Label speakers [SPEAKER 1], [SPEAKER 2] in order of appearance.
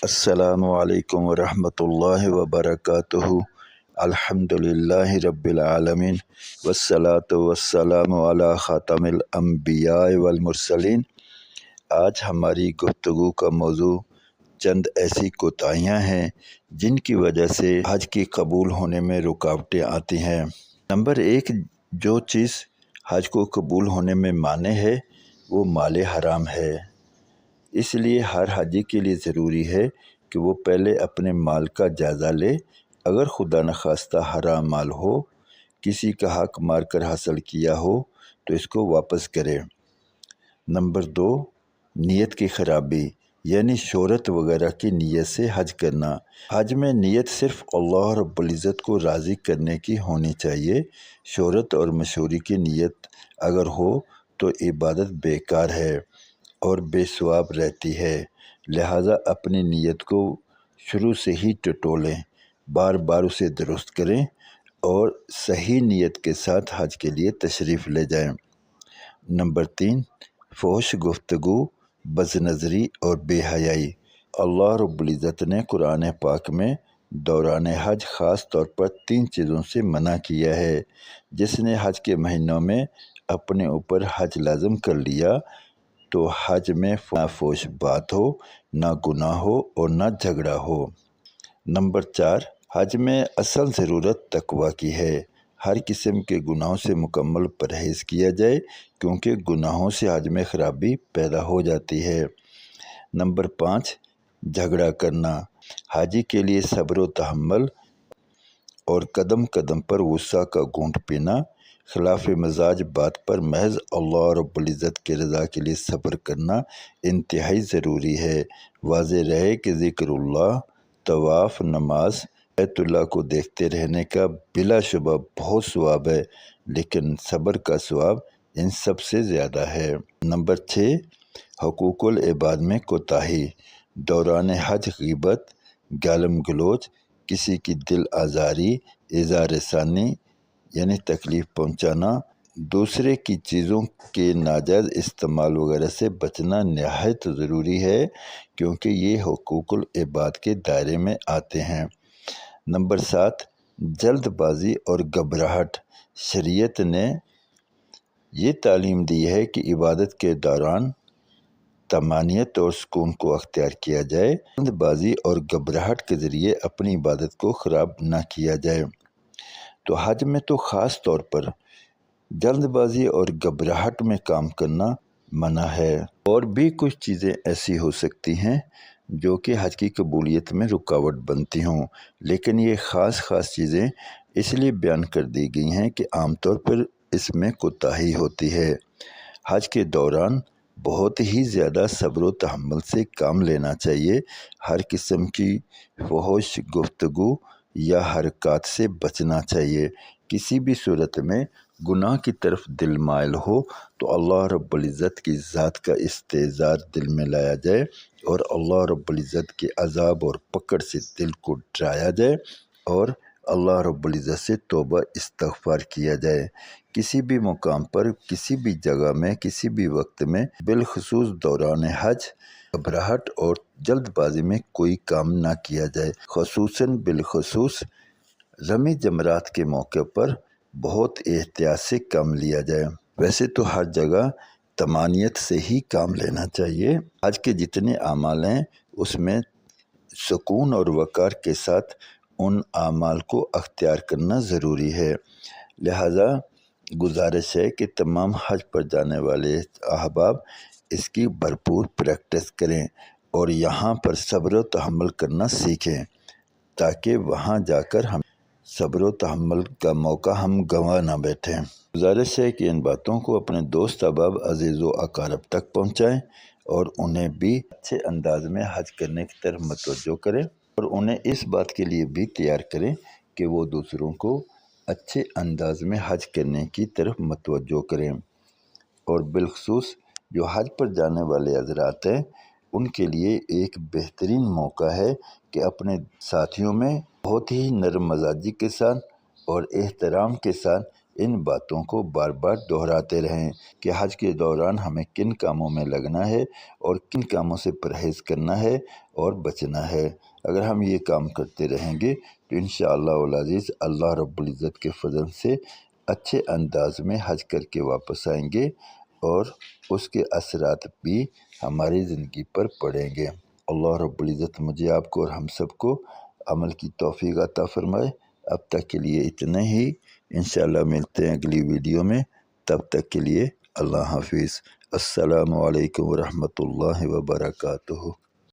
[SPEAKER 1] السلام علیکم ورحمۃ اللہ وبرکاتہ۔ الحمدللہ رب العالمین والصلاة والسلام علی خاتم الانبیاء والمرسلین۔ آج ہماری گفتگو کا موضوع چند ایسی کوتاہیاں ہیں جن کی وجہ سے حج کی قبول ہونے میں رکاوٹیں آتی ہیں۔ نمبر 1، جو چیز حج کو قبول ہونے میں مانع ہے وہ مال حرام ہے۔ اس لیے ہر حاجی کے لیے ضروری ہے کہ وہ پہلے اپنے مال کا جائزہ لے۔ اگر خدا نخواستہ حرام مال ہو، کسی کا حق مار کر حاصل کیا ہو تو اس کو واپس کرے۔ نمبر 2، نیت کی خرابی، یعنی شہرت وغیرہ کی نیت سے حج کرنا۔ حج میں نیت صرف اللہ رب العزت کو راضی کرنے کی ہونی چاہیے۔ شہرت اور مشہوری کی نیت اگر ہو تو عبادت بیکار ہے اور بے ثواب رہتی ہے۔ لہٰذا اپنی نیت کو شروع سے ہی ٹٹولیں، بار بار اسے درست کریں اور صحیح نیت کے ساتھ حج کے لیے تشریف لے جائیں۔ نمبر 3، فحش گفتگو، بد نظری اور بے حیائی۔ اللہ رب العزت نے قرآن پاک میں دوران حج خاص طور پر 3 چیزوں سے منع کیا ہے۔ جس نے حج کے مہینوں میں اپنے اوپر حج لازم کر لیا تو حج میں نہ فحش بات ہو، نہ گناہ ہو اور نہ جھگڑا ہو۔ نمبر 4، حج میں اصل ضرورت تقویٰ کی ہے۔ ہر قسم کے گناہوں سے مکمل پرہیز کیا جائے، کیونکہ گناہوں سے حج میں خرابی پیدا ہو جاتی ہے۔ نمبر 5، جھگڑا کرنا۔ حاجی کے لیے صبر و تحمل اور قدم قدم پر غصہ کا گھونٹ پینا، خلاف مزاج بات پر محض اللہ رب العزت کے رضا کے لیے صبر کرنا انتہائی ضروری ہے۔ واضح رہے کہ ذکر اللہ، طواف، نماز، بیت اللہ کو دیکھتے رہنے کا بلا شبہ بہت ثواب ہے، لیکن صبر کا ثواب ان سب سے زیادہ ہے۔ نمبر 6، حقوق العباد میں کوتاہی۔ دوران حج غیبت، گالم گلوچ، کسی کی دل آزاری، اظہار ثانی یعنی تکلیف پہنچانا، دوسرے کی چیزوں کے ناجائز استعمال وغیرہ سے بچنا نہایت ضروری ہے، کیونکہ یہ حقوق العباد کے دائرے میں آتے ہیں۔ نمبر 7، جلد بازی اور گھبراہٹ۔ شریعت نے یہ تعلیم دی ہے کہ عبادت کے دوران طمانینت اور سکون کو اختیار کیا جائے، جلد بازی اور گھبراہٹ کے ذریعے اپنی عبادت کو خراب نہ کیا جائے۔ تو حج میں تو خاص طور پر جلد بازی اور گھبراہٹ میں کام کرنا منع ہے۔ اور بھی کچھ چیزیں ایسی ہو سکتی ہیں جو کہ حج کی قبولیت میں رکاوٹ بنتی ہوں، لیکن یہ خاص چیزیں اس لیے بیان کر دی گئی ہیں کہ عام طور پر اس میں کوتاہی ہوتی ہے۔ حج کے دوران بہت ہی زیادہ صبر و تحمل سے کام لینا چاہیے۔ ہر قسم کی فحش گفتگو یا حرکات سے بچنا چاہیے۔ کسی بھی صورت میں گناہ کی طرف دل مائل ہو تو اللہ رب العزت کی ذات کا استحضار دل میں لایا جائے اور اللہ رب العزت کے عذاب اور پکڑ سے دل کو ڈرایا جائے اور اللہ رب العزت سے توبہ استغفار کیا جائے۔ کسی بھی مقام پر، کسی بھی جگہ میں، کسی بھی وقت میں، بالخصوص دوران حج، گھبراہٹ اور جلد بازی میں کوئی کام نہ کیا جائے۔ بالخصوص رمی جمرات کے موقع پر بہت احتیاط سے کام لیا جائے۔ ویسے تو ہر جگہ طمانینت سے ہی کام لینا چاہیے۔ حج کے جتنے اعمال ہیں اس میں سکون اور وقار کے ساتھ ان اعمال کو اختیار کرنا ضروری ہے۔ لہٰذا گزارش ہے کہ تمام حج پر جانے والے احباب اس کی بھرپور پریکٹس کریں اور یہاں پر صبر و تحمل کرنا سیکھیں، تاکہ وہاں جا کر ہم صبر و تحمل کا موقع ہم گنوا نہ بیٹھیں۔ گزارش ہے کہ ان باتوں کو اپنے دوست احباب، عزیز و اقارب تک پہنچائیں اور انہیں بھی اچھے انداز میں حج کرنے کی طرف متوجہ کریں اور انہیں اس بات کے لیے بھی تیار کریں کہ وہ دوسروں کو اچھے انداز میں حج کرنے کی طرف متوجہ کریں۔ اور بالخصوص جو حج پر جانے والے حضرات ہیں ان کے لیے ایک بہترین موقع ہے کہ اپنے ساتھیوں میں بہت ہی نرم مزاجی کے ساتھ اور احترام کے ساتھ ان باتوں کو بار بار دہراتے رہیں کہ حج کے دوران ہمیں کن کاموں میں لگنا ہے اور کن کاموں سے پرہیز کرنا ہے اور بچنا ہے۔ اگر ہم یہ کام کرتے رہیں گے تو انشاءاللہ العزیز اللہ رب العزت کے فضل سے اچھے انداز میں حج کر کے واپس آئیں گے اور اس کے اثرات بھی ہماری زندگی پر پڑیں گے۔ اللہ رب العزت مجھے آپ کو اور ہم سب کو عمل کی توفیق عطا فرمائے۔ اب تک کے لیے اتنا ہی، انشاءاللہ ملتے ہیں اگلی ویڈیو میں، تب تک کے لیے اللہ حافظ۔ السلام علیکم ورحمۃ اللہ وبرکاتہ۔